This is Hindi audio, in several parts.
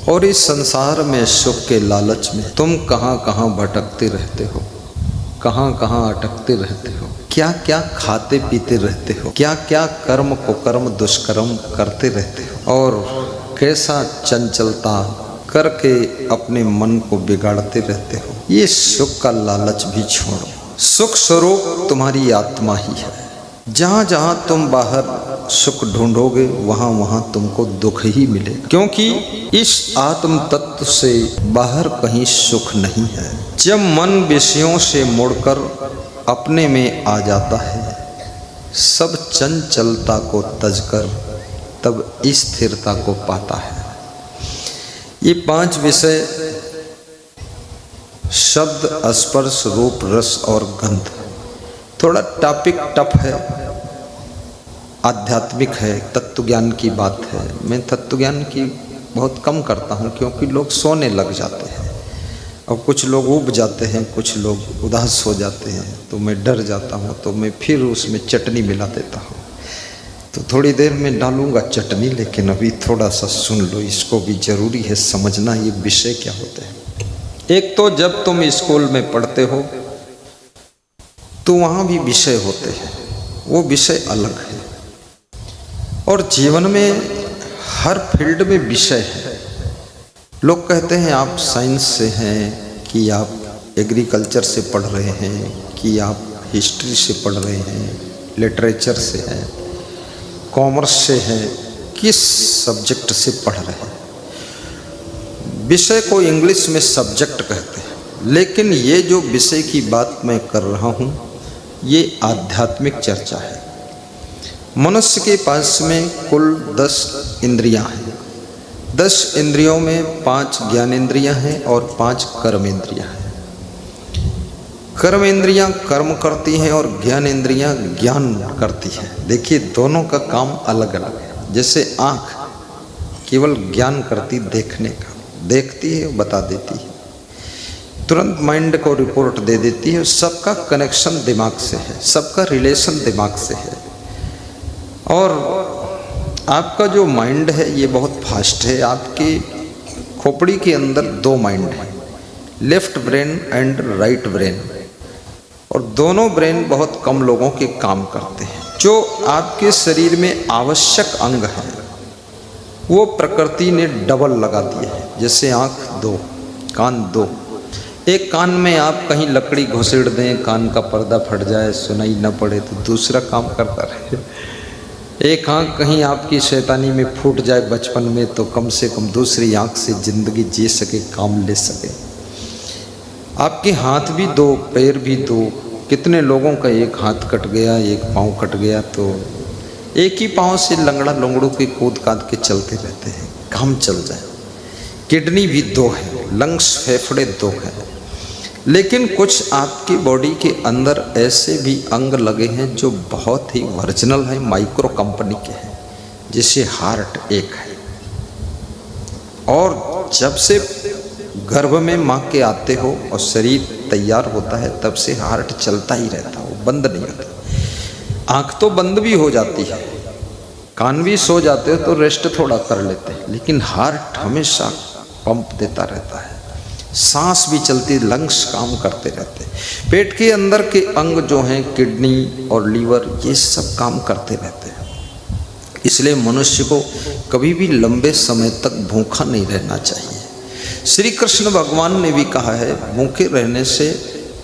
और इस संसार में सुख के लालच में तुम कहाँ कहाँ भटकते रहते हो, कहाँ कहाँ अटकते रहते हो, क्या क्या खाते पीते रहते हो, क्या क्या कर्म कुकर्म दुष्कर्म करते रहते हो, और कैसा चंचलता करके अपने मन को बिगाड़ते रहते हो। ये सुख का लालच भी छोड़ो। सुख स्वरूप तुम्हारी आत्मा ही है। जहाँ जहाँ तुम बाहर सुख ढूंढोगे वहाँ वहाँ तुमको दुख ही मिलेगा, क्योंकि इस आत्म तत्व से बाहर कहीं सुख नहीं है। जब मन विषयों से मुड़कर अपने में आ जाता है, सब चंचलता को तजकर तब स्थिरता को पाता है। ये 5 विषय शब्द, स्पर्श, रूप, रस और गंध। थोड़ा टॉपिक टफ है, आध्यात्मिक है, तत्व ज्ञान की बात है। मैं तत्व ज्ञान की बहुत कम करता हूँ, क्योंकि लोग सोने लग जाते हैं और कुछ लोग ऊब जाते हैं, कुछ लोग उदास हो जाते हैं, तो मैं डर जाता हूँ, तो मैं फिर उसमें चटनी मिला देता हूँ। तो थोड़ी देर में डालूंगा चटनी, लेकिन अभी थोड़ा सा सुन लो, इसको भी जरूरी है समझना ये विषय क्या होते हैं। एक तो जब तुम स्कूल में पढ़ते हो तो वहाँ भी विषय होते हैं, वो विषय अलग है। और जीवन में हर फील्ड में विषय है। लोग कहते हैं आप साइंस से हैं, कि आप एग्रीकल्चर से पढ़ रहे हैं, कि आप हिस्ट्री से पढ़ रहे हैं, लिटरेचर से हैं, कॉमर्स से हैं, किस सब्जेक्ट से पढ़ रहे हैं। विषय को इंग्लिश में सब्जेक्ट कहते हैं, लेकिन ये जो विषय की बात मैं कर रहा हूँ ये आध्यात्मिक चर्चा है। मनुष्य के पास में कुल 10 इंद्रियां हैं। 10 इंद्रियों में 5 ज्ञानेंद्रियां हैं और 5 कर्मेंद्रियां हैं। कर्मेंद्रियां कर्म करती हैं और ज्ञानेंद्रियां ज्ञान करती हैं। देखिए दोनों का काम अलग अलग है। जैसे आँख केवल ज्ञान करती, देखने का, देखती है, बता देती है, तुरंत माइंड को रिपोर्ट दे देती है। सबका कनेक्शन दिमाग से है, सबका रिलेशन दिमाग से है। और आपका जो माइंड है ये बहुत फास्ट है। आपकी खोपड़ी के अंदर 2 माइंड है, left brain and right brain, और दोनों ब्रेन बहुत कम लोगों के काम करते हैं। जो आपके शरीर में आवश्यक अंग है वो प्रकृति ने डबल लगा दिए हैं। जैसे आँख 2, कान 2। एक कान में आप कहीं लकड़ी घुसेड़ दें, कान का पर्दा फट जाए, सुनाई न पड़े, तो दूसरा काम करता रहे। एक आँख कहीं आपकी शैतानी में फूट जाए बचपन में, तो कम से कम दूसरी आँख से ज़िंदगी जी सके, काम ले सके। आपके हाथ भी 2, पैर भी 2। कितने लोगों का एक हाथ कट गया, एक पाँव कट गया, तो एक ही पाँव से लंगड़ा लंगड़ों के कूद काद के चलते रहते हैं, काम चल जाए। किडनी भी 2 है, लंग्स फेफड़े 2 हैं। लेकिन कुछ आपकी बॉडी के अंदर ऐसे भी अंग लगे हैं जो बहुत ही ओरिजिनल है, माइक्रो कंपनी के हैं। जैसे हार्ट एक है, और जब से गर्भ में माँ के आते हो और शरीर तैयार होता है तब से हार्ट चलता ही रहता है, वो बंद नहीं होता। आँख तो बंद भी हो जाती है, कान भी सो जाते हो तो रेस्ट थोड़ा कर लेते हैं, लेकिन हार्ट हमेशा पंप देता रहता है। सांस भी चलती, लंग्स काम करते रहते हैं। पेट के अंदर के अंग जो हैं, किडनी और लीवर, ये सब काम करते रहते हैं। इसलिए मनुष्य को कभी भी लंबे समय तक भूखा नहीं रहना चाहिए। श्री कृष्ण भगवान ने भी कहा है, भूखे रहने से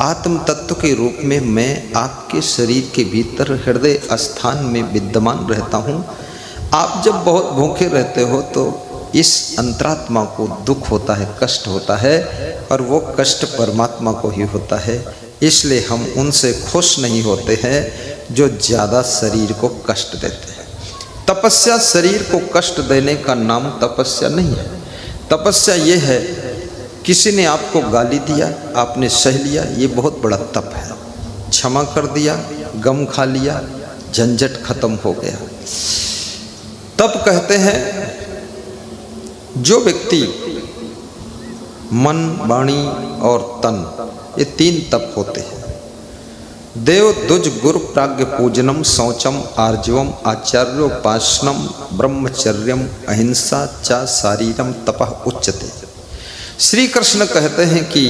आत्म तत्व के रूप में मैं आपके शरीर के भीतर हृदय स्थान में विद्यमान रहता हूँ। आप जब बहुत भूखे रहते हो तो इस अंतरात्मा को दुख होता है, कष्ट होता है, और वो कष्ट परमात्मा को ही होता है। इसलिए हम उनसे खुश नहीं होते हैं जो ज़्यादा शरीर को कष्ट देते हैं। तपस्या शरीर को कष्ट देने का नाम तपस्या नहीं है। तपस्या ये है, किसी ने आपको गाली दिया, आपने सह लिया, ये बहुत बड़ा तप है। क्षमा कर दिया, गम खा लिया, झंझट खत्म हो गया। तप कहते हैं जो व्यक्ति मन, वाणी और तन, ये 3 तप होते हैं। देव दुज गुरु प्राज्ञ पूजनम शौचम आर्जवम आचार्योपासनम ब्रह्मचर्यम अहिंसा च शारीरम तपः उच्यते। श्री कृष्ण कहते हैं कि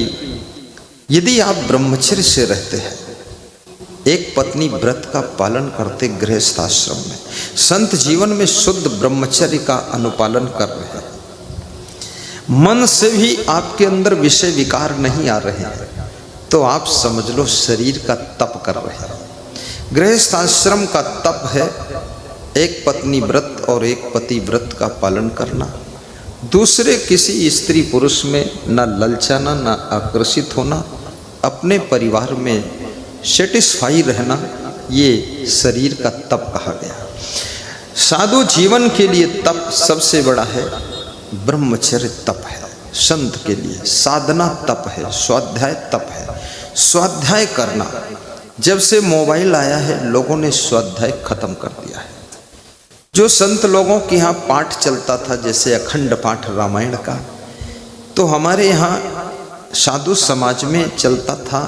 यदि आप ब्रह्मचर्य से रहते हैं, एक पत्नी व्रत का पालन करते गृहस्थ आश्रम में, संत जीवन में शुद्ध ब्रह्मचर्य का अनुपालन कर रहे हैं, मन से भी आपके अंदर विषय विकार नहीं आ रहे हैं, तो आप समझ लो शरीर का तप कर रहे हैं। गृहस्थ आश्रम का तप है एक पत्नी व्रत और एक पति व्रत का पालन करना, दूसरे किसी स्त्री पुरुष में न ललचाना न आकर्षित होना, अपने परिवार में सेटिस्फाई रहना, ये शरीर का तप कहा गया। साधु जीवन के लिए तप सबसे बड़ा है, ब्रह्मचर्य तप है। संत के लिए साधना तप है, स्वाध्याय तप है। स्वाध्याय करना, जब से मोबाइल आया है लोगों ने स्वाध्याय खत्म कर दिया है। जो संत लोगों के यहाँ पाठ चलता था, जैसे अखंड पाठ रामायण का, तो हमारे यहाँ साधु समाज में चलता था,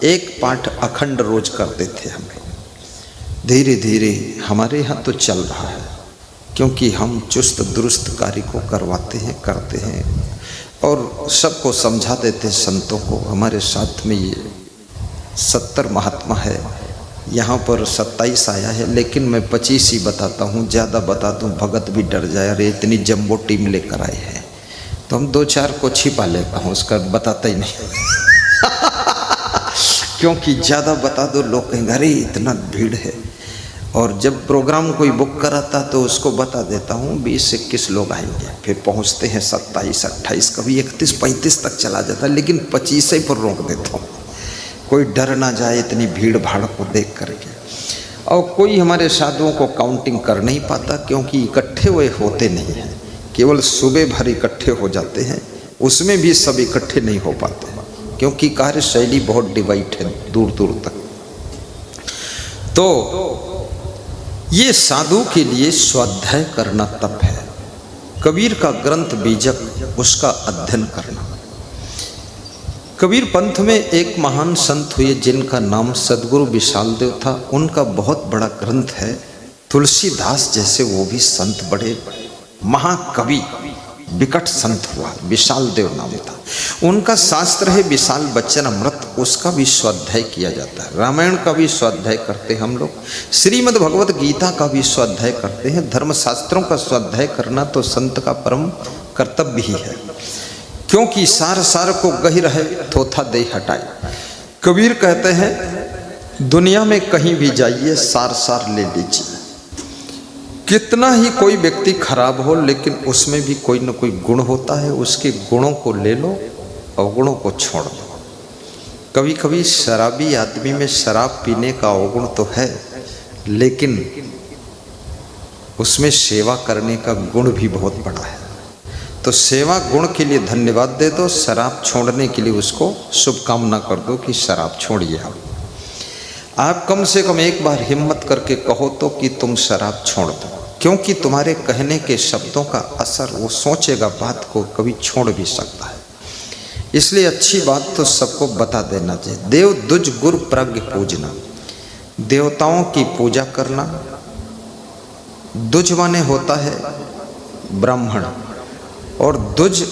एक पाठ अखंड रोज करते थे हम लोग। धीरे धीरे हमारे यहाँ तो चल रहा है, क्योंकि हम चुस्त दुरुस्त कार्य को करवाते हैं, करते हैं और सबको समझा देते संतों को। हमारे साथ में ये 70 महात्मा है, यहाँ पर 27 आया है, लेकिन मैं 25 ही बताता हूँ, ज़्यादा बता दूँ भगत भी डर जाए, अरे इतनी जम्बो टीम लेकर आए हैं, तो हम 2-4 को छिपा लेता हूँ, उसका बताता ही नहीं क्योंकि ज़्यादा बता दो लोग कहेंगे अरे इतना भीड़ है। और जब प्रोग्राम कोई बुक कराता तो उसको बता देता हूँ 20-21 लोग आएंगे, फिर पहुँचते हैं 27-28, कभी 31-35 तक चला जाता है, लेकिन 25 पर रोक देता हूँ, कोई डर ना जाए इतनी भीड़ भाड़ को देख करके। और कोई हमारे साधुओं को काउंटिंग कर नहीं पाता, क्योंकि इकट्ठे हुए होते नहीं हैं, केवल सुबह भर इकट्ठे हो जाते हैं, उसमें भी सब इकट्ठे नहीं हो पाते, क्योंकि कार्यशैली बहुत डिवाइड है दूर दूर तक। तो ये साधु के लिए स्वाध्याय करना तप है। कबीर का ग्रंथ बीजक, उसका अध्ययन करना। कबीर पंथ में एक महान संत हुए जिनका नाम सदगुरु विशाल देव था, उनका बहुत बड़ा ग्रंथ है। तुलसीदास जैसे वो भी संत, बड़े महाकवि विकट संत हुआ, विशाल देव नाम था उनका। शास्त्र है विशाल बच्चन अमृत, उसका भी स्वाध्याय किया जाता है। रामायण का भी स्वाध्याय करते हैं हम लोग, श्रीमद् भगवत गीता का भी स्वाध्याय करते हैं। धर्मशास्त्रों का स्वाध्याय करना तो संत का परम कर्तव्य ही है, क्योंकि सार सार को गही रहे थोथा दे हटाए। कबीर कहते हैं दुनिया में कहीं भी जाइए सार सार ले लीजिए। कितना ही कोई व्यक्ति खराब हो, लेकिन उसमें भी कोई ना कोई गुण होता है, उसके गुणों को ले लो, अवगुणों को छोड़ दो। कभी कभी शराबी आदमी में शराब पीने का अवगुण तो है, लेकिन उसमें सेवा करने का गुण भी बहुत बड़ा है। तो सेवा गुण के लिए धन्यवाद दे दो, शराब छोड़ने के लिए उसको शुभकामना कर दो कि शराब छोड़िए। आप कम से कम एक बार हिम्मत करके कहो तो कि तुम शराब छोड़ दो, क्योंकि तुम्हारे कहने के शब्दों का असर वो सोचेगा, बात को कभी छोड़ भी सकता है। इसलिए अच्छी बात तो सबको बता देना चाहिए। देव दुज गुरु प्राज्ञ पूजना, देवताओं की पूजा करना। दुज माने होता है ब्राह्मण, और दुज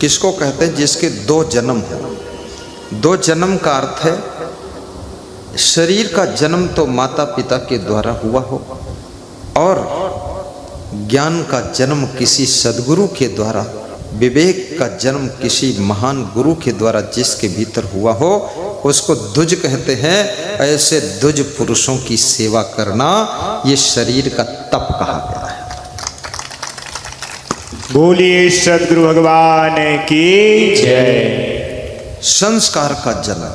किसको कहते हैं? जिसके 2 जन्म हो। 2 जन्म का अर्थ है शरीर का जन्म तो माता पिता के द्वारा हुआ हो, और ज्ञान का जन्म किसी सद्गुरु के द्वारा, विवेक का जन्म किसी महान गुरु के द्वारा जिसके भीतर हुआ हो, उसको दुज कहते हैं। ऐसे दुज पुरुषों की सेवा करना ये शरीर का तप कहा गया है। बोलिए सद्गुरु भगवान की जय। संस्कार का जन्म,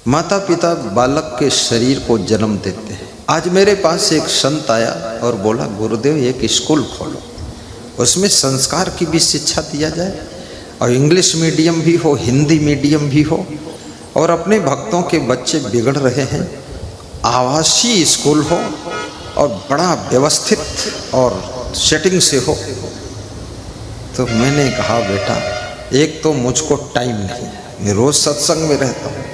माता पिता बालक के शरीर को जन्म देते हैं। आज मेरे पास एक संत आया और बोला गुरुदेव एक स्कूल खोलो, उसमें संस्कार की भी शिक्षा दिया जाए, और इंग्लिश मीडियम भी हो, हिंदी मीडियम भी हो, और अपने भक्तों के बच्चे बिगड़ रहे हैं, आवासीय स्कूल हो और बड़ा व्यवस्थित और सेटिंग से हो। तो मैंने कहा बेटा एक तो मुझको टाइम नहीं, मैं रोज़ सत्संग में रहता हूँ,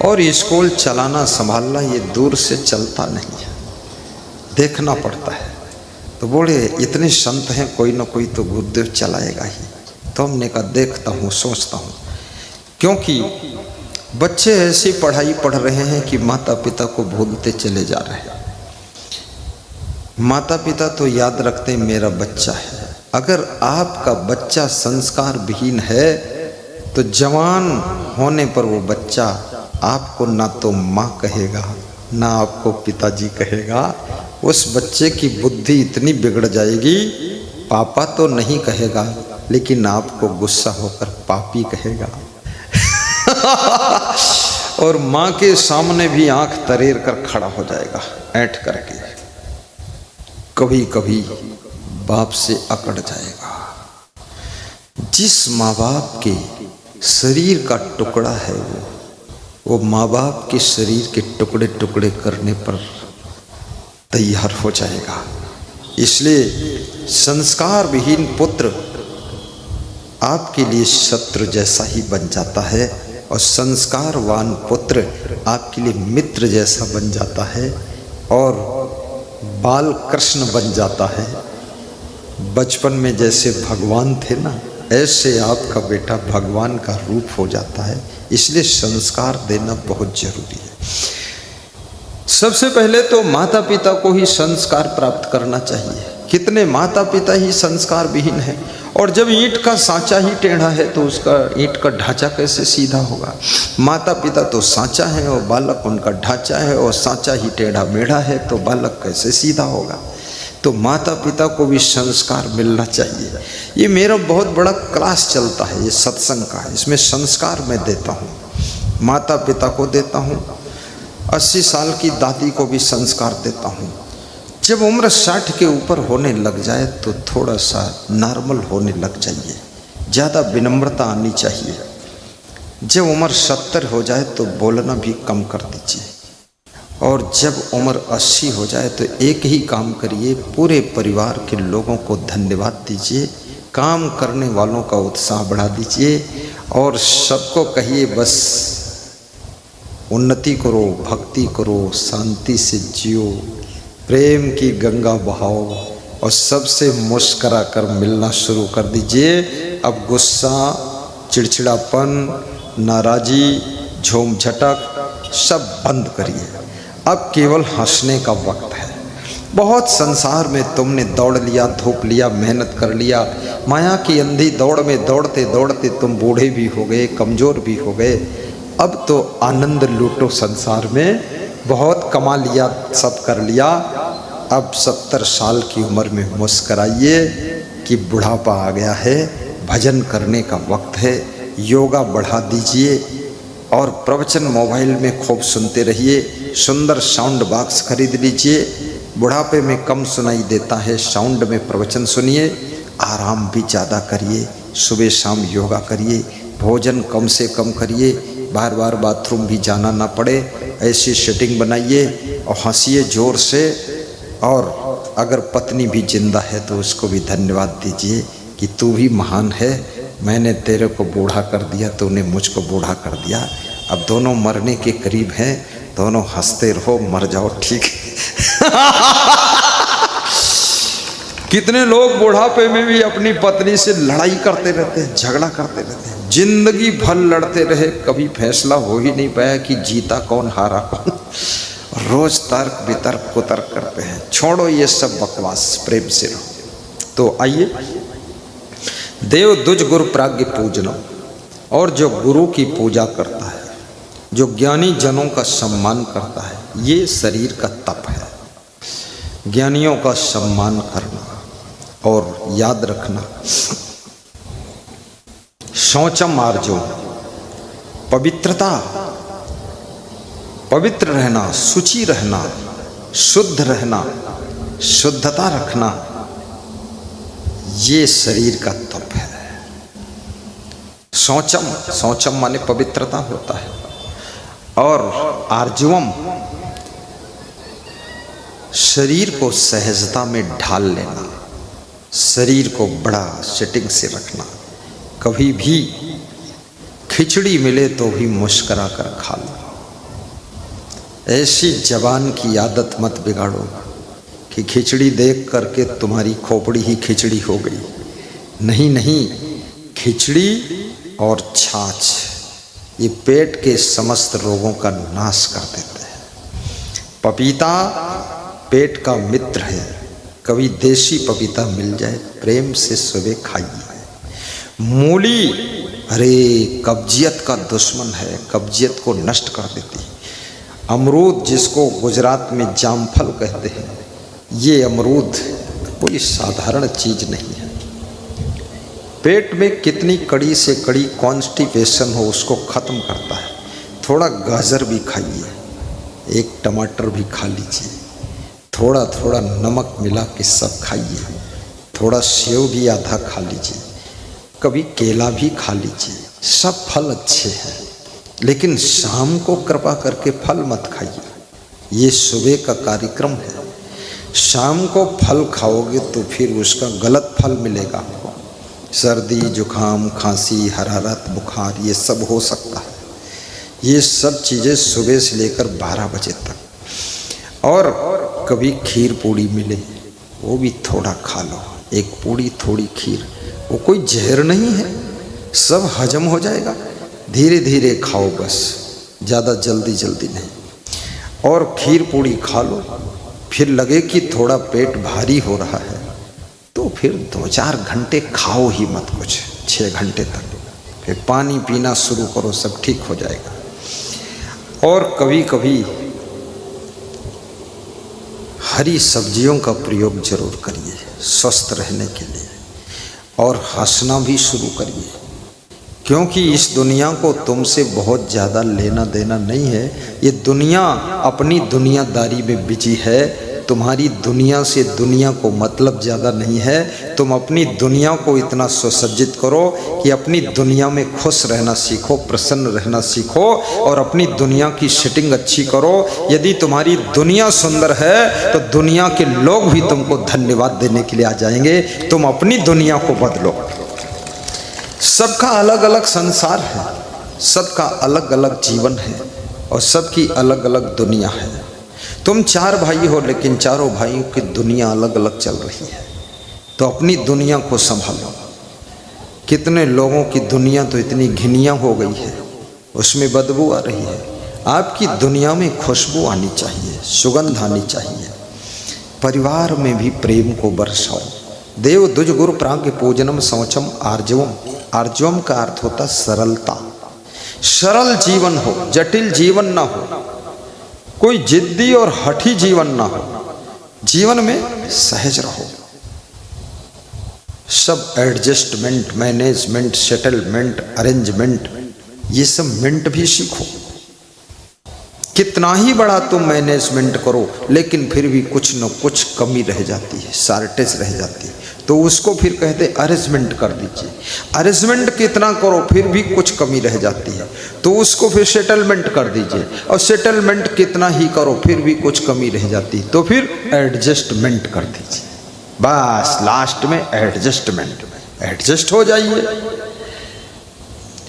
और स्कूल चलाना संभालना ये दूर से चलता नहीं है, देखना पड़ता है। तो बोले इतने संत हैं, कोई ना कोई तो गुरुदेव चलाएगा ही। तो हमने कहा देखता हूँ, सोचता हूँ, क्योंकि बच्चे ऐसी पढ़ाई पढ़ रहे हैं कि माता पिता को भूलते चले जा रहे हैं। माता पिता तो याद रखते हैं मेरा बच्चा है। अगर आपका बच्चा संस्कार विहीन है तो जवान होने पर वो बच्चा आपको ना तो माँ कहेगा ना आपको पिताजी कहेगा। उस बच्चे की बुद्धि इतनी बिगड़ जाएगी, पापा तो नहीं कहेगा लेकिन आपको गुस्सा होकर पापी कहेगा। और माँ के सामने भी आंख तरेर कर खड़ा हो जाएगा ऐंठ करके। कभी कभी बाप से अकड़ जाएगा। जिस माँ बाप के शरीर का टुकड़ा है वो माँ बाप के शरीर के टुकड़े टुकड़े करने पर तैयार हो जाएगा। इसलिए संस्कार विहीन पुत्र आपके लिए शत्रु जैसा ही बन जाता है और संस्कारवान पुत्र आपके लिए मित्र जैसा बन जाता है और बाल कृष्ण बन जाता है। बचपन में जैसे भगवान थे ना, ऐसे आपका बेटा भगवान का रूप हो जाता है। इसलिए संस्कार देना बहुत जरूरी है। सबसे पहले तो माता पिता को ही संस्कार प्राप्त करना चाहिए। कितने माता पिता ही संस्कार विहीन है। और जब ईंट का सांचा ही टेढ़ा है तो उसका ईंट का ढांचा कैसे सीधा होगा। माता पिता तो सांचा है और बालक उनका ढांचा है, और सांचा ही टेढ़ा मेढ़ा है तो बालक कैसे सीधा होगा। तो माता पिता को भी संस्कार मिलना चाहिए। ये मेरा बहुत बड़ा क्लास चलता है, ये सत्संग का है, इसमें संस्कार मैं देता हूँ। माता पिता को देता हूँ, 80 साल की दादी को भी संस्कार देता हूँ। जब उम्र 60 के ऊपर होने लग जाए तो थोड़ा सा नॉर्मल होने लग जाइए, ज़्यादा विनम्रता आनी चाहिए। जब उम्र 70 हो जाए तो बोलना भी कम कर दीजिए। और जब उम्र 80 हो जाए तो एक ही काम करिए, पूरे परिवार के लोगों को धन्यवाद दीजिए, काम करने वालों का उत्साह बढ़ा दीजिए और सबको कहिए बस उन्नति करो, भक्ति करो, शांति से जियो, प्रेम की गंगा बहाओ और सबसे मुस्करा कर मिलना शुरू कर दीजिए। अब गुस्सा, चिड़चिड़ापन, नाराजी, झूम झटक सब बंद करिए। अब केवल हंसने का वक्त है। बहुत संसार में तुमने दौड़ लिया, धूप लिया, मेहनत कर लिया, माया की अंधी दौड़ में दौड़ते दौड़ते तुम बूढ़े भी हो गए, कमज़ोर भी हो गए। अब तो आनंद लूटो संसार में, बहुत कमा लिया, सब कर लिया। अब 70 साल की उम्र में मुस्कराइए कि बुढ़ापा आ गया है, भजन करने का वक्त है, योगा बढ़ा दीजिए और प्रवचन मोबाइल में खूब सुनते रहिए। सुंदर साउंड बॉक्स खरीद लीजिए, बुढ़ापे में कम सुनाई देता है, साउंड में प्रवचन सुनिए। आराम भी ज़्यादा करिए, सुबह शाम योगा करिए, भोजन कम से कम करिए, बार बार बाथरूम भी जाना ना पड़े, ऐसी सेटिंग बनाइए और हंसिए ज़ोर से। और अगर पत्नी भी जिंदा है तो उसको भी धन्यवाद दीजिए कि तू भी महान है, मैंने तेरे को बूढ़ा कर दिया, तूने मुझको बूढ़ा कर दिया। अब दोनों मरने के करीब हैं, दोनों हंसते रहो, मर जाओ, ठीक है। कितने लोग बुढ़ापे में भी अपनी पत्नी से लड़ाई करते रहते हैं, झगड़ा करते रहते हैं, जिंदगी भर लड़ते रहे, कभी फैसला हो ही नहीं पाया कि जीता कौन हारा कौन। रोज तर्क वितर्क कुतर्क करते हैं। छोड़ो ये सब बकवास, प्रेम से रहो। तो आइए, देव दुज गुरु प्राज्ञ पूजनो। और जो गुरु की पूजा करता है, जो ज्ञानी जनों का सम्मान करता है, ये शरीर का तप है। ज्ञानियों का सम्मान करना और याद रखना, शौचम आर्जो, पवित्रता, पवित्र रहना, शुचि रहना, शुद्ध रहना, शुद्धता रखना, ये शरीर का तप है। शौचम, शौचम माने पवित्रता होता है। और आर्जवम, शरीर को सहजता में ढाल लेना, शरीर को बड़ा सेटिंग से रखना। कभी भी खिचड़ी मिले तो भी मुस्कुरा कर खा लो, ऐसी जबान की आदत मत बिगाड़ो कि खिचड़ी देख करके तुम्हारी खोपड़ी ही खिचड़ी हो गई। नहीं नहीं, खिचड़ी और छाछ ये पेट के समस्त रोगों का नाश कर देते हैं। पपीता पेट का मित्र है, कभी देसी पपीता मिल जाए प्रेम से सुबह खाइए। मूली अरे कब्जियत का दुश्मन है, कब्जियत को नष्ट कर देती है। अमरूद जिसको गुजरात में जामफल कहते हैं, ये अमरूद कोई साधारण चीज नहीं है। पेट में कितनी कड़ी से कड़ी कॉन्स्टिपेशन हो उसको ख़त्म करता है। थोड़ा गाजर भी खाइए, एक टमाटर भी खा लीजिए, थोड़ा थोड़ा नमक मिला के सब खाइए, थोड़ा सेव भी आधा खा लीजिए, कभी केला भी खा लीजिए। सब फल अच्छे हैं, लेकिन शाम को कृपा करके फल मत खाइए। ये सुबह का कार्यक्रम है। शाम को फल खाओगे तो फिर उसका गलत फल मिलेगा आपको। सर्दी जुकाम खांसी हरारत बुखार ये सब हो सकता है। ये सब चीज़ें सुबह से लेकर 12 बजे तक। और कभी खीर पूड़ी मिले वो भी थोड़ा खा लो, एक पूड़ी थोड़ी खीर, वो कोई जहर नहीं है, सब हजम हो जाएगा। धीरे धीरे खाओ बस, ज़्यादा जल्दी जल्दी नहीं। और खीर पूड़ी खा लो, फिर लगे कि थोड़ा पेट भारी हो रहा है तो फिर 2-4 घंटे खाओ ही मत, कुछ 6 घंटे तक। फिर पानी पीना शुरू करो, सब ठीक हो जाएगा। और कभी कभी हरी सब्जियों का प्रयोग जरूर करिए स्वस्थ रहने के लिए। और हंसना भी शुरू करिए, क्योंकि इस दुनिया को तुमसे बहुत ज़्यादा लेना देना नहीं है। ये दुनिया अपनी दुनियादारी में बिजी है। तुम्हारी दुनिया से दुनिया को मतलब ज़्यादा नहीं है। तुम अपनी दुनिया को इतना सुसज्जित करो कि अपनी दुनिया में खुश रहना सीखो, प्रसन्न रहना सीखो और अपनी दुनिया की सेटिंग अच्छी करो। यदि तुम्हारी दुनिया सुंदर है तो दुनिया के लोग भी तुमको धन्यवाद देने के लिए आ जाएंगे। तुम अपनी दुनिया को बदलो। सबका अलग अलग संसार है, सबका अलग अलग जीवन है और सबकी अलग अलग दुनिया है। तुम 4 भाई हो, लेकिन चारों भाइयों की दुनिया अलग अलग चल रही है। तो अपनी दुनिया को संभालो। कितने लोगों की दुनिया तो इतनी घिनिया हो गई है, उसमें बदबू आ रही है। आपकी दुनिया में खुशबू आनी चाहिए, सुगंध आनी चाहिए। परिवार में भी प्रेम को बरसाओ। देव दुज गुरु प्राज्ञ पूजनम शौचम आर्जवम। आर्जवम का अर्थ होता सरलता। सरल जीवन हो, जटिल जीवन ना हो, कोई जिद्दी और हठी जीवन ना हो। जीवन में सहज रहो। सब एडजस्टमेंट, मैनेजमेंट, सेटलमेंट, अरेंजमेंट, ये सब मिनट भी सीखो। कितना ही बड़ा तुम मैनेजमेंट करो, लेकिन फिर भी कुछ न कुछ कमी रह जाती है, शॉर्टेज रह जाती है, तो उसको फिर कहते अरेंजमेंट कर दीजिए। अरेंजमेंट कितना करो फिर भी कुछ कमी रह जाती है, तो उसको फिर सेटलमेंट कर दीजिए। और सेटलमेंट कितना ही करो फिर भी कुछ कमी रह जाती है, तो फिर एडजस्टमेंट कर दीजिए। बस लास्ट में एडजस्टमेंट, एडजस्ट हो जाइए।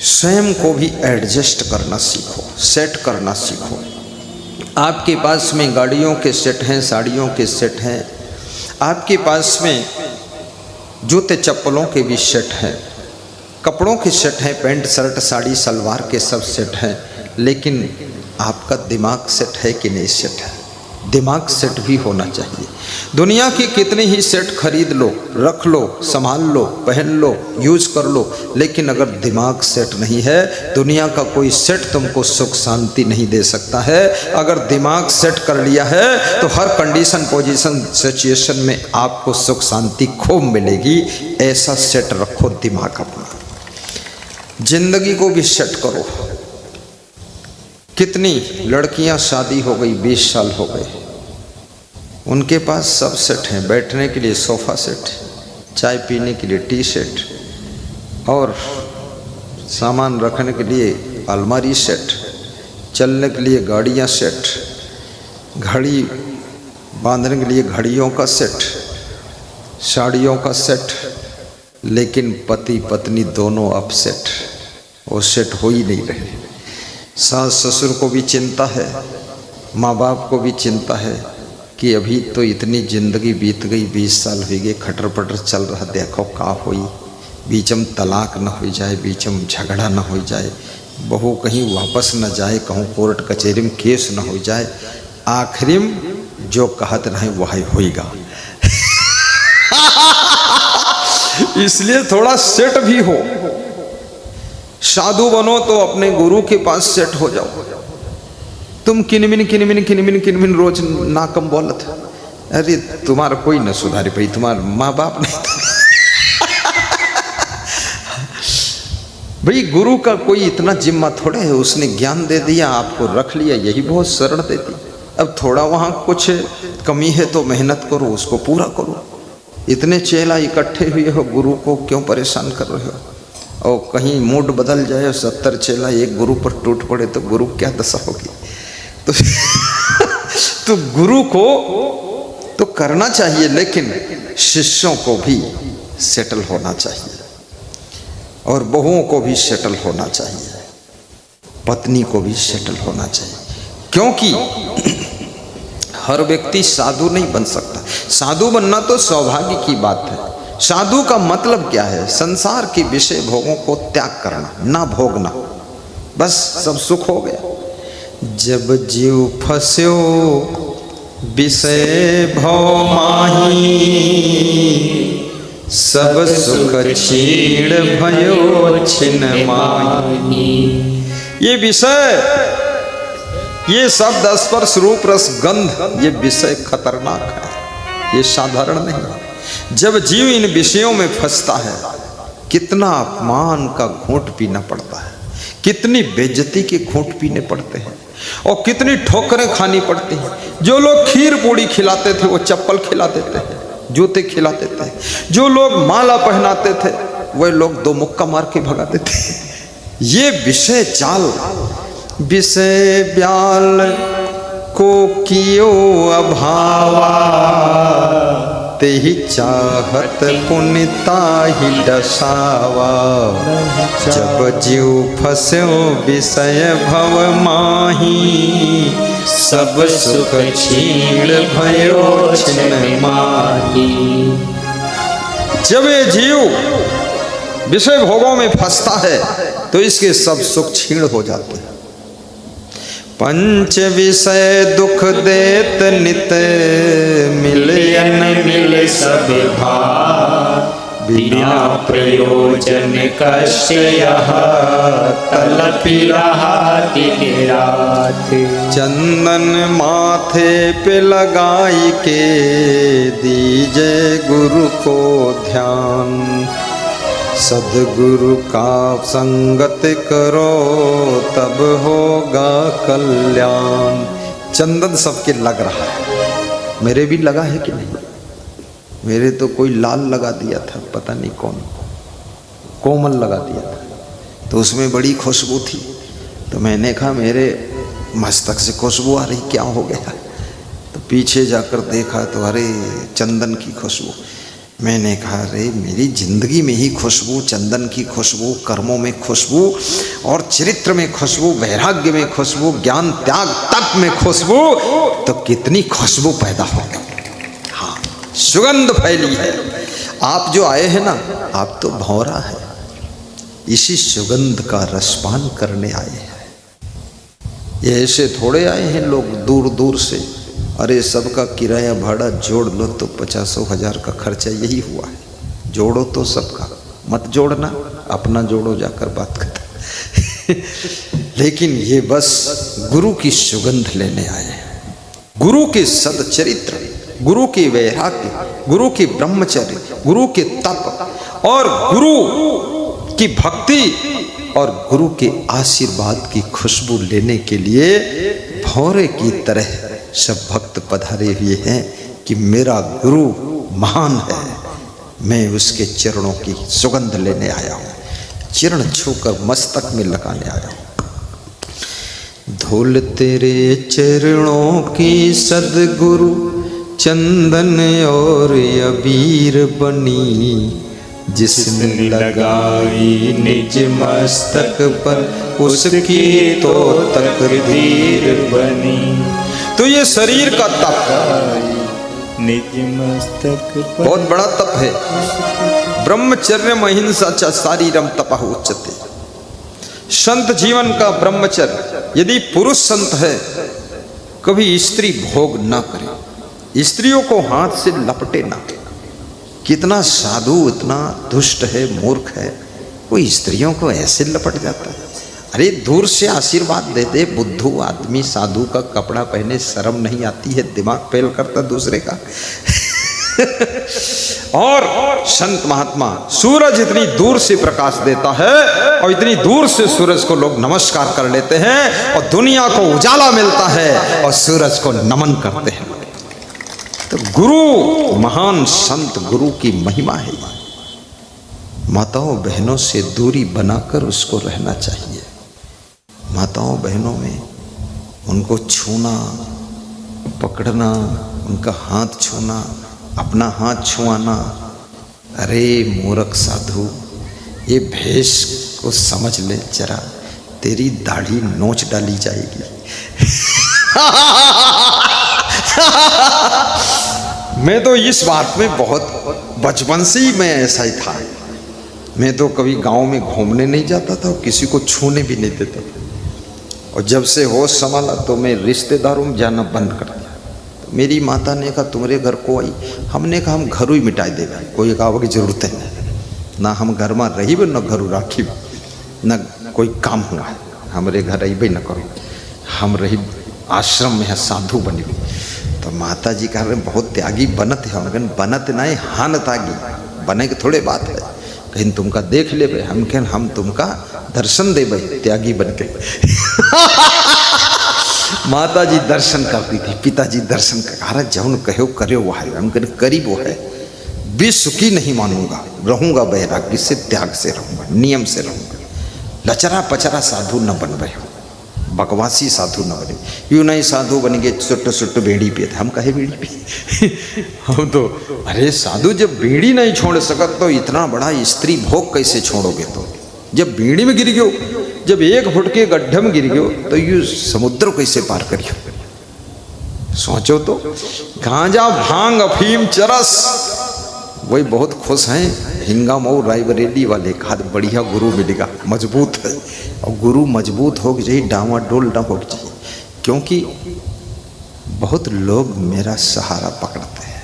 स्वयं को भी एडजस्ट करना सीखो, सेट करना सीखो। आपके पास में गाड़ियों के सेट हैं, साड़ियों के सेट हैं, आपके पास में जूते चप्पलों के भी सेट हैं, कपड़ों के सेट हैं, पैंट शर्ट साड़ी सलवार के सब सेट हैं, लेकिन आपका दिमाग सेट है कि नहीं सेट है? दिमाग सेट भी होना चाहिए। दुनिया के कितने ही सेट खरीद लो, रख लो, संभाल लो, पहन लो, यूज कर लो, लेकिन अगर दिमाग सेट नहीं है, दुनिया का कोई सेट तुमको सुख शांति नहीं दे सकता है। अगर दिमाग सेट कर लिया है तो हर कंडीशन, पोजीशन, सिचुएशन में आपको सुख शांति खूब मिलेगी। ऐसा सेट रखो दिमाग अपना। जिंदगी को भी सेट करो। कितनी लड़कियां शादी हो गई, 20 साल हो गए, उनके पास सब सेट हैं। बैठने के लिए सोफ़ा सेट, चाय पीने के लिए टी सेट, और सामान रखने के लिए अलमारी सेट, चलने के लिए गाड़ियां सेट, घड़ी बांधने के लिए घड़ियों का सेट, साड़ियों का सेट, लेकिन पति पत्नी दोनों अपसेट, वो सेट हो ही नहीं रहे। सास ससुर को भी चिंता है, माँ बाप को भी चिंता है कि अभी तो इतनी जिंदगी बीत गई, 20 साल हो गए, खटर पटर चल रहा, देखो का होई, बीचम तलाक न हो जाए, बीचम झगड़ा न हो जाए, बहू कहीं वापस न जाए, कहूँ कोर्ट कचहरी में केस न हो जाए, आखिरी में जो कहत रहे वही होएगा। इसलिए थोड़ा सेट भी हो, साधु बनो तो अपने गुरु के पास सेट हो जाओ। तुम किनमिन रोज नाकम बोलत, अरे तुम्हारा कोई न सुधारी भाई, तुम्हारा माँ बाप नहीं भाई गुरु का कोई इतना जिम्मा थोड़े है, उसने ज्ञान दे दिया, आपको रख लिया, यही बहुत शरण देती। अब थोड़ा वहाँ कुछ कमी है तो मेहनत करो, उसको पूरा करो। इतने चेला इकट्ठे हुए हो, गुरु को क्यों परेशान कर रहे हो? और कहीं मूड बदल जाए, 70 चेला एक गुरु पर टूट पड़े तो गुरु क्या दशा होगी? तो गुरु को तो करना चाहिए, लेकिन शिष्यों को भी सेटल होना चाहिए और बहुओं को भी सेटल होना चाहिए, पत्नी को भी सेटल होना चाहिए, क्योंकि हर व्यक्ति साधु नहीं बन सकता। साधु बनना तो सौभाग्य की बात है। साधु का मतलब क्या है? संसार के विषय भोगों को त्याग करना, ना भोगना, बस सब सुख हो गया। जब जीव फस्यो विषय भव माही, सब सुख छीण भयो छिन माही। ये विषय, ये शब्द स्पर्श रूप रस गंध, ये विषय खतरनाक है, ये साधारण नहीं है। जब जीव इन विषयों में फंसता है, कितना अपमान का घूंट पीना पड़ता है, कितनी बेइज्जती के घूंट पीने पड़ते हैं और कितनी ठोकरें खानी पड़ती हैं। जो लोग खीर पूड़ी खिलाते थे वो चप्पल खिला देते हैं, जूते खिला देते हैं। जो लोग माला पहनाते थे वह लोग 2 मुक्का मार के भगा देते हैं। ये विषय चाल, विषय ब्याल को कियो अभावा, तेहि चाहत पुनिता ही डसावा। जब जीव फस्यो विषय भव माही, सब सुख छीण भयो छिन माही। जब ये जीव विषय भोगों में फंसता है तो इसके सब सुख छीण हो जाते हैं। पंच विषय दुख देत नित, मिलयन मिल सब भार। बिना प्रयोजन कष्ट यह, तलपि रहा दिन रात। चंदन माथे पे लगाई के, दीजे गुरु को ध्यान। सद्गुरु का संगत करो, तब होगा कल्याण। चंदन सबके लग रहा है, मेरे भी लगा है कि नहीं? मेरे तो कोई लाल लगा दिया था, पता नहीं कौन, कोमल लगा दिया था, तो उसमें बड़ी खुशबू थी। तो मैंने कहा मेरे मस्तक से खुशबू आ रही, क्या हो गया? तो पीछे जाकर देखा तो अरे चंदन की खुशबू। मैंने कहा अरे मेरी जिंदगी में ही खुशबू, चंदन की खुशबू, कर्मों में खुशबू और चरित्र में खुशबू, वैराग्य में खुशबू, ज्ञान त्याग तप में खुशबू, तो कितनी खुशबू पैदा हो गई। हाँ, सुगंध फैली है। आप जो आए हैं ना, आप तो भौरा है, इसी सुगंध का रसपान करने आए हैं। ये ऐसे थोड़े आए हैं लोग दूर दूर से। अरे सबका किराया भाड़ा जोड़ लो तो 50,000 का खर्चा यही हुआ है। जोड़ो तो सबका, मत जोड़ना, अपना जोड़ो जाकर बात करते। लेकिन ये बस गुरु की सुगंध लेने आए हैं, गुरु के सदचरित्र, गुरु के वैराग्य, गुरु के ब्रह्मचर्य, गुरु के तप और गुरु की भक्ति और गुरु के आशीर्वाद की खुशबू लेने के लिए भौरे की तरह सब भक्त पधारे हुए हैं कि मेरा गुरु महान है, मैं उसके चरणों की सुगंध लेने आया हूँ, चरण छूकर मस्तक में लगाने आया हूँ। धूल तेरे चरणों की सद्गुरु, चंदन और अबीर बनी। जिसने लगाई निज मस्तक पर, उसकी तो तकदीर बनी। तो ये शरीर का तप निज मस्तक पर बहुत बड़ा तप है। ब्रह्मचर्य महिंसा च शारीरम तपः उच्यते। संत जीवन का ब्रह्मचर्य, यदि पुरुष संत है कभी स्त्री भोग ना करे, स्त्रियों को हाथ से लपटे ना। कितना साधु इतना दुष्ट है, मूर्ख है, कोई स्त्रियों को ऐसे लपट जाता है। अरे दूर से आशीर्वाद दे दे। बुद्धू आदमी साधु का कपड़ा पहने शर्म नहीं आती है, दिमाग फेल करता दूसरे का। और संत महात्मा, सूरज इतनी दूर से प्रकाश देता है और इतनी दूर से सूरज को लोग नमस्कार कर लेते हैं और दुनिया को उजाला मिलता है और सूरज को नमन करते हैं। तो गुरु, महान संत गुरु की महिमा है। माताओं बहनों से दूरी बनाकर उसको रहना चाहिए। माताओं बहनों में उनको छूना, पकड़ना, उनका हाथ छूना, अपना हाथ छुआना। अरे मूर्ख साधु, ये भेष को समझ ले जरा, तेरी दाढ़ी नोच डाली जाएगी। मैं तो इस बात में बहुत बचपन से ही मैं ऐसा ही था। मैं तो कभी गांव में घूमने नहीं जाता था और किसी को छूने भी नहीं देता था। और जब से होश संभाला तो मैं रिश्तेदारों में जाना बंद कर दिया। तो मेरी माता ने कहा तुम्हारे घर को आई, हमने कहा हम घर ही मिटाई देगा, कोई काम की जरूरत है ना, हम घर में रही न घर राखी न कोई काम हुआ, हमारे घर अबे न करो, हम रही आश्रम में है, साधु बनी। तो माता जी कह रहे बहुत त्यागी बनत है। हम बनत नहीं हान तागी, बने के थोड़े बात है, कहीं तुमका देख ले भाई, हम कहें हम तुमका दर्शन दे भाई त्यागी बन के। माता जी दर्शन करती थी, पिताजी दर्शन कर, जौन कहो करे वो है, हम कहें करी वो है। विश्व की नहीं मानूंगा, रहूंगा वैराग्य से, त्याग से रहूंगा, नियम से रहूंगा। लचरा पचरा साधु न बन रहे हो, बकवासी साधु न बने। यूं नहीं साधु बन गए सुट्ट सुट्ट बेड़ी पिए, हम कहे बेड़ी पी। हम तो अरे साधु जब बीड़ी नहीं छोड़ सकत तो इतना बड़ा स्त्री भोग कैसे छोड़ोगे? तो जब बीड़ी में गिर गयो, जब 1 फुट के गड्ढे में गिर गयो तो यू समुद्र कैसे पार करियो? सोचो तो। गांजा भांग अफीम चरस, वही बहुत खुश हैं हिंगा मऊ रायबरेली वाले, खाद बढ़िया गुरु मिलेगा, मजबूत है। और गुरु मजबूत हो चाहिए, डावाडोल न हो चाहिए, क्योंकि बहुत लोग मेरा सहारा पकड़ते हैं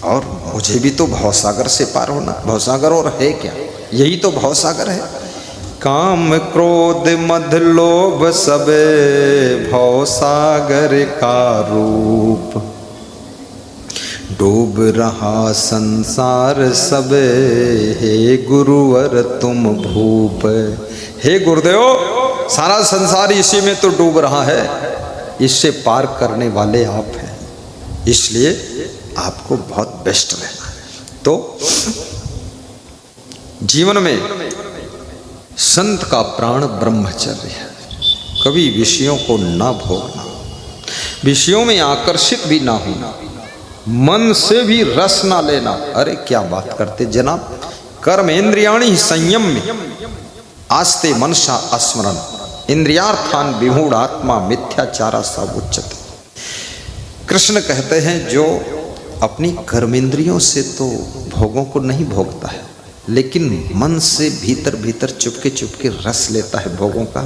और मुझे भी तो भवसागर से पार होना। भवसागर और है क्या? यही तो भवसागर है। काम क्रोध मद लोभ सबे भवसागर का रूप, डूब रहा संसार सबे हे गुरुवर तुम भूप। हे गुरुदेव, सारा संसार इसी में तो डूब रहा है, इससे पार करने वाले आप हैं, इसलिए आपको बहुत बेस्ट रहना है। तो जीवन में संत का प्राण ब्रह्मचर्य है। कभी विषयों को ना भोगना, विषयों में आकर्षित भी ना होना, मन से भी रस ना लेना। अरे क्या बात करते जनाब। कर्मेंद्रियाणि संयम में आस्ते मनसा स्मरण, इंद्रियार्थान विमूढ़ आत्मा मिथ्याचारा सब उच्चते। कृष्ण कहते हैं जो अपनी कर्मेंद्रियों से तो भोगों को नहीं भोगता है, लेकिन मन से भीतर भीतर चुपके रस लेता है भोगों का,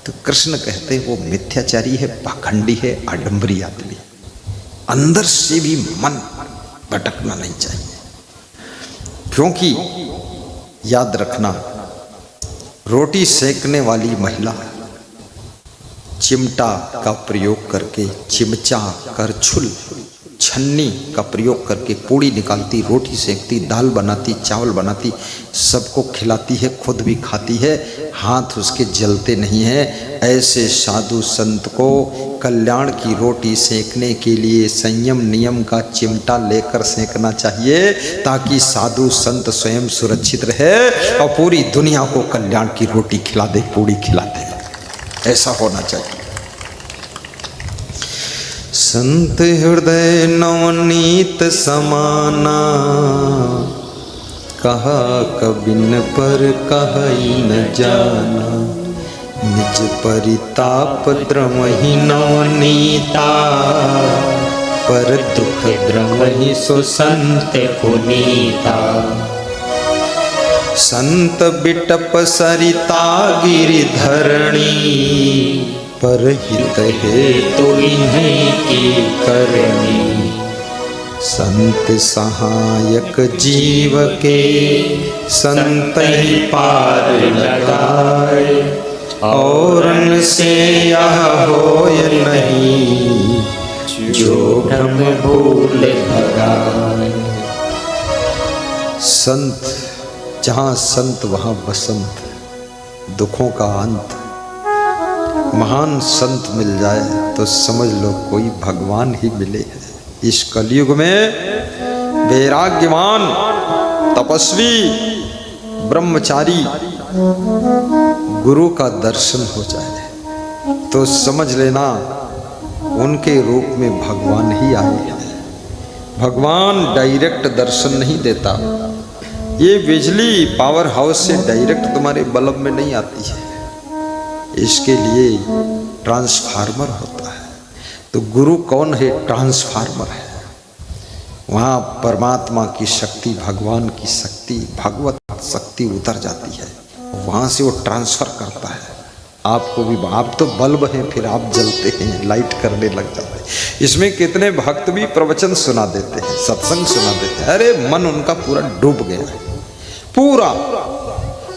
तो कृष्ण कहते हैं वो मिथ्याचारी है, पाखंडी है, आडंबरी आदमी। अंदर से भी मन भटकना नहीं चाहिए, क्योंकि याद रखना, रोटी सेकने वाली महिला चिमटा का प्रयोग करके, चिमचा, करछुल, छन्नी का प्रयोग करके पूड़ी निकालती, रोटी सेकती, दाल बनाती, चावल बनाती, सबको खिलाती है, खुद भी खाती है, हाथ उसके जलते नहीं है। ऐसे साधु संत को कल्याण की रोटी सेकने के लिए संयम नियम का चिमटा लेकर सेकना चाहिए, ताकि साधु संत स्वयं सुरक्षित रहे और पूरी दुनिया को कल्याण की रोटी खिला दे, पूड़ी खिला दे। ऐसा होना चाहिए। संत हृदय नवनीत समाना, कहा कबिन पर कहा न जाना। निज परिताप द्रमहि नवनीता, पर दुख द्रमहि सो संत पुनीता। संत बिटप सरिता गिरिधरणी, पर हित हेतु इन्हीं की करनी। संत सहायक जीव के, संत ही पार लगाए, औरन से यह होय नहीं, जो भ्रम भूल भगाए। संत, जहाँ संत वहाँ बसंत, दुखों का अंत। महान संत मिल जाए तो समझ लो कोई भगवान ही मिले है। इस कलयुग में वैराग्यवान, तपस्वी, ब्रह्मचारी गुरु का दर्शन हो जाए तो समझ लेना उनके रूप में भगवान ही आए हैं। भगवान डायरेक्ट दर्शन नहीं देता। ये बिजली पावर हाउस से डायरेक्ट तुम्हारे बल्ब में नहीं आती है, इसके लिए ट्रांसफार्मर होता है। तो गुरु कौन है? ट्रांसफार्मर है। वहाँ परमात्मा की शक्ति, भगवान की शक्ति, भगवत शक्ति उतर जाती है, वहाँ से वो ट्रांसफर करता है आपको भी। आप तो बल्ब हैं, फिर आप जलते हैं, लाइट करने लग जाते हैं। इसमें कितने भक्त भी प्रवचन सुना देते हैं, सत्संग सुना देते हैं, अरे मन उनका पूरा डूब गया है। पूरा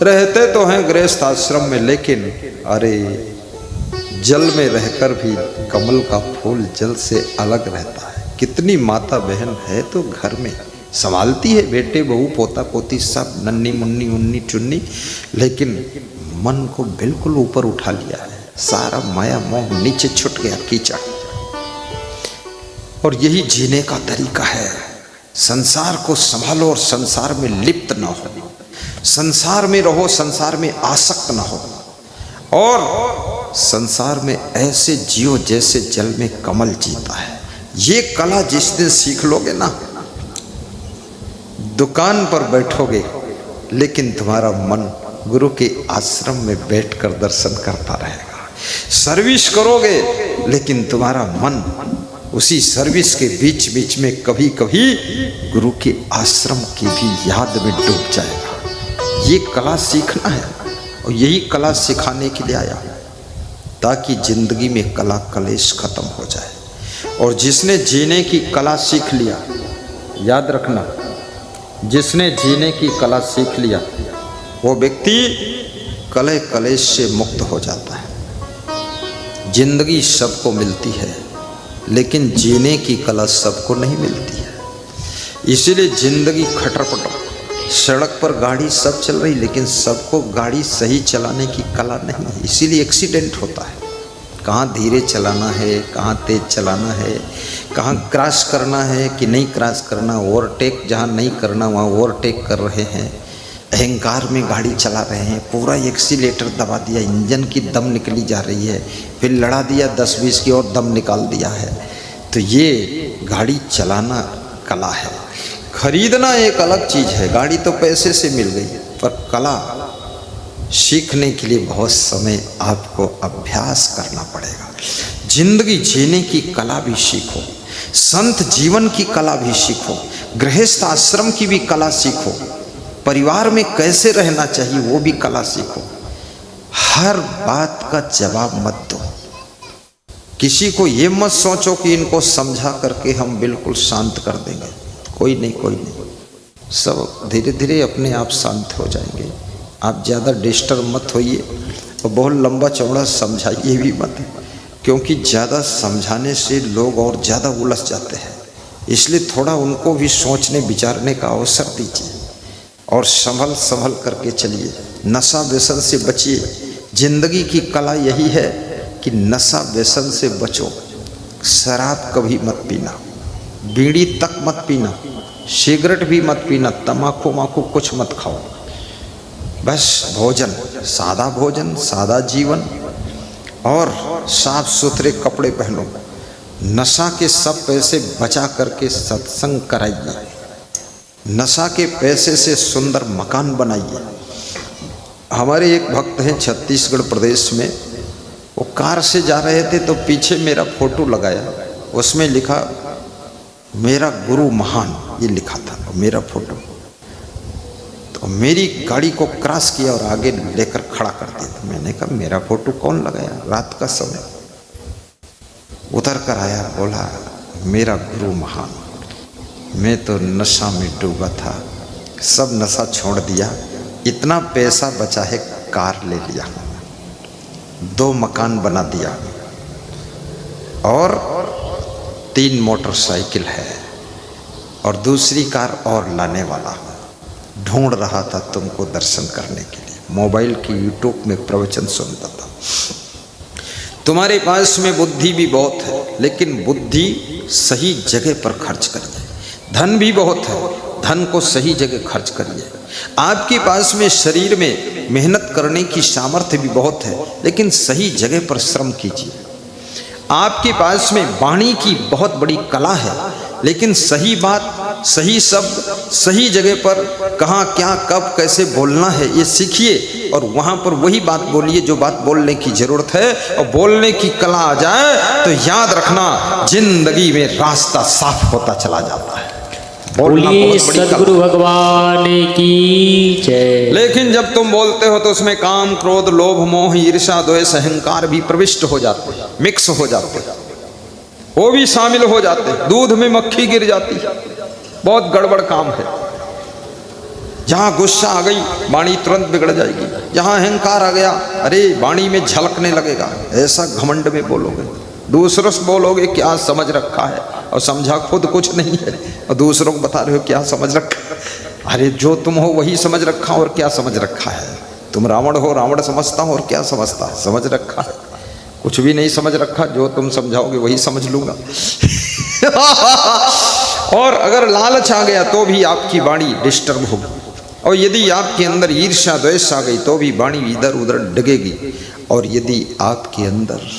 रहते तो हैं गृहस्थ आश्रम में, लेकिन अरे जल में रहकर भी कमल का फूल जल से अलग रहता है। कितनी माता बहन है तो घर में संभालती है, बेटे बहू पोता पोती सब, नन्नी मुन्नी उन्नी चुन्नी, लेकिन मन को बिल्कुल ऊपर उठा लिया है। सारा माया मोह नीचे छुट गया, कीचड़। और यही जीने का तरीका है। संसार को संभालो और संसार में लिप्त न हो, संसार में रहो, संसार में आसक्त न हो, और संसार में ऐसे जियो जैसे जल में कमल जीता है। ये कला जिस दिन सीख लोगे ना, दुकान पर बैठोगे लेकिन तुम्हारा मन गुरु के आश्रम में बैठकर दर्शन करता रहेगा। सर्विस करोगे लेकिन तुम्हारा मन उसी सर्विस के बीच बीच में कभी कभी गुरु के आश्रम की भी याद में डूब जाएगा। ये कला सीखना है और यही कला सिखाने के लिए आया, ताकि जिंदगी में कला कलेश खत्म हो जाए। और जिसने जीने की कला सीख लिया, याद रखना, जिसने जीने की कला सीख लिया वो व्यक्ति कलह कलेश से मुक्त हो जाता है। जिंदगी सबको मिलती है लेकिन जीने की कला सबको नहीं मिलती है। इसीलिए जिंदगी खटरपटर, सड़क पर गाड़ी सब चल रही लेकिन सबको गाड़ी सही चलाने की कला नहीं है, इसीलिए एक्सीडेंट होता है। कहाँ धीरे चलाना है, कहाँ तेज चलाना है, कहाँ क्रॉस करना है कि नहीं क्रॉस करना, ओवरटेक जहाँ नहीं करना वहाँ ओवरटेक कर रहे हैं। अहंकार में गाड़ी चला रहे हैं, पूरा एक्सीलेटर दबा दिया, इंजन की दम निकली जा रही है, फिर लड़ा दिया 10-20 की और दम निकाल दिया है। तो ये गाड़ी चलाना कला है। खरीदना एक अलग चीज़ है, गाड़ी तो पैसे से मिल गई, पर कला सीखने के लिए बहुत समय आपको अभ्यास करना पड़ेगा। जिंदगी जीने की कला भी सीखो, संत जीवन की कला भी सीखो, गृहस्थ आश्रम की भी कला सीखो, परिवार में कैसे रहना चाहिए वो भी कला सीखो। हर बात का जवाब मत दो। किसी को ये मत सोचो कि इनको समझा करके हम बिल्कुल शांत कर देंगे। कोई नहीं, कोई नहीं, सब धीरे धीरे अपने आप शांत हो जाएंगे। आप ज़्यादा डिस्टर्ब मत होइए और बहुत लंबा चौड़ा समझाइए भी मत, क्योंकि ज़्यादा समझाने से लोग और ज़्यादा उलझ जाते हैं। इसलिए थोड़ा उनको भी सोचने विचारने का अवसर दीजिए और संभल करके चलिए। नशा व्यसन से बचिए। जिंदगी की कला यही है कि नशा व्यसन से बचो। शराब कभी मत पीना, बीड़ी तक मत पीना, सिगरेट भी मत पीना, तम्बाकू माकू कुछ मत खाओ। बस भोजन, सादा जीवन और साफ सुथरे कपड़े पहनो। नशा के सब पैसे बचा करके सत्संग कराइए। नशा के पैसे से सुंदर मकान बनाइए। हमारे एक भक्त हैं छत्तीसगढ़ प्रदेश में, वो कार से जा रहे थे तो पीछे मेरा फोटो लगाया, उसमें लिखा मेरा गुरु महान, ये लिखा था मेरा फोटो। तो मेरी गाड़ी को क्रॉस किया और आगे लेकर खड़ा कर दिया। तो मैंने कहा मेरा फोटो कौन लगाया, रात का समय। उतर कर आया, बोला मेरा गुरु महान, मैं तो नशा में डूबा था, सब नशा छोड़ दिया, इतना पैसा बचा है, कार ले लिया, 2 मकान बना दिया और 3 मोटरसाइकिल है और दूसरी कार और लाने वाला हूँ। ढूंढ रहा था तुमको दर्शन करने के लिए, मोबाइल की यूट्यूब में प्रवचन सुनता था। तुम्हारे पास में बुद्धि भी बहुत है, लेकिन बुद्धि सही जगह पर खर्च करिए। धन भी बहुत है, धन को सही जगह खर्च करिए। आपके पास में शरीर में मेहनत करने की सामर्थ्य भी बहुत है, लेकिन सही जगह पर श्रम कीजिए। आपके पास में वाणी की बहुत बड़ी कला है, लेकिन सही बात, सही शब्द, सही जगह पर कहाँ, क्या, कब, कैसे बोलना है, ये सीखिए और वहाँ पर वही बात बोलिए जो बात बोलने की जरूरत है। और बोलने की कला आ जाए तो याद रखना, जिंदगी में रास्ता साफ होता चला जाता है। बोलिए सद्गुरु भगवान की जय। लेकिन जब तुम बोलते हो तो उसमें काम, क्रोध, लोभ, मोह, ईर्ष्या, द्वेष, अहंकार भी प्रविष्ट हो जाते हैं, मिक्स हो जाते हैं, वो भी शामिल हो जाते हैं। दूध में मक्खी गिर जाती है, बहुत गड़बड़ काम है। जहां गुस्सा आ गई, वाणी तुरंत बिगड़ जाएगी। जहां अहंकार आ गया, अरे वाणी में झलकने लगेगा, ऐसा घमंड में बोलोगे, दूसरों से बोलोगे क्या समझ रखा है, और समझा खुद कुछ नहीं है, और दूसरों को बता रहे हो क्या समझ रखा। अरे जो तुम हो वही समझ रखा, और क्या समझ रखा है। तुम रावण हो, रावण समझता हो, और क्या समझता है, समझ रखा है। कुछ भी नहीं समझ रखा, जो तुम समझाओगे वही समझ लूंगा। और अगर लालच आ गया तो भी आपकी वाणी डिस्टर्ब होगी, और यदि आपके अंदर ईर्ष्या, द्वेष आ गई तो भी वाणी इधर उधर डगेगी, और यदि आपके अंदर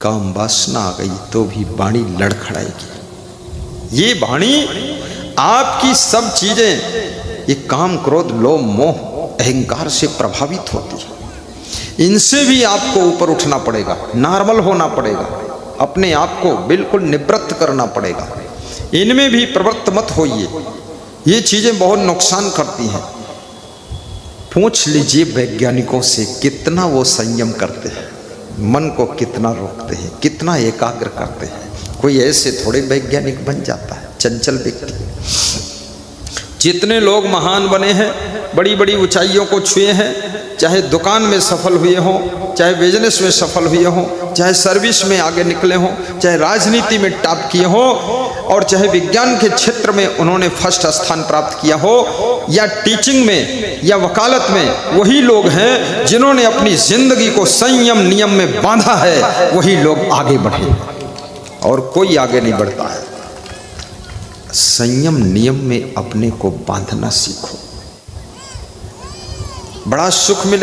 काम वासना आ गई तो भी वाणी लड़खड़ाएगी। ये वाणी आपकी सब चीजें, ये काम, क्रोध, लोभ, मोह, अहंकार से प्रभावित होती है। इनसे भी आपको ऊपर उठना पड़ेगा, नॉर्मल होना पड़ेगा, अपने आप को बिल्कुल निवृत्त करना पड़ेगा। इनमें भी प्रवृत्त मत होइए, ये चीजें बहुत नुकसान करती हैं। पूछ लीजिए वैज्ञानिकों से, कितना वो संयम करते हैं, मन को कितना रोकते हैं, कितना एकाग्र करते हैं। कोई ऐसे थोड़े वैज्ञानिक बन जाता है, चंचल व्यक्ति। जितने लोग महान बने हैं, बड़ी बड़ी ऊंचाइयों को छुए हैं, चाहे दुकान में सफल हुए हों, चाहे बिजनेस में सफल हुए हों, चाहे सर्विस में आगे निकले हों, चाहे राजनीति में टॉप किए हों, और चाहे विज्ञान के क्षेत्र में उन्होंने फर्स्ट स्थान प्राप्त किया हो, या टीचिंग में या वकालत में, वही लोग हैं जिन्होंने अपनी जिंदगी को संयम नियम में बांधा है, वही लोग आगे बढ़े, और कोई आगे नहीं बढ़ता है। संयम नियम में अपने को बांधना सीखो, बड़ा सुख मिले।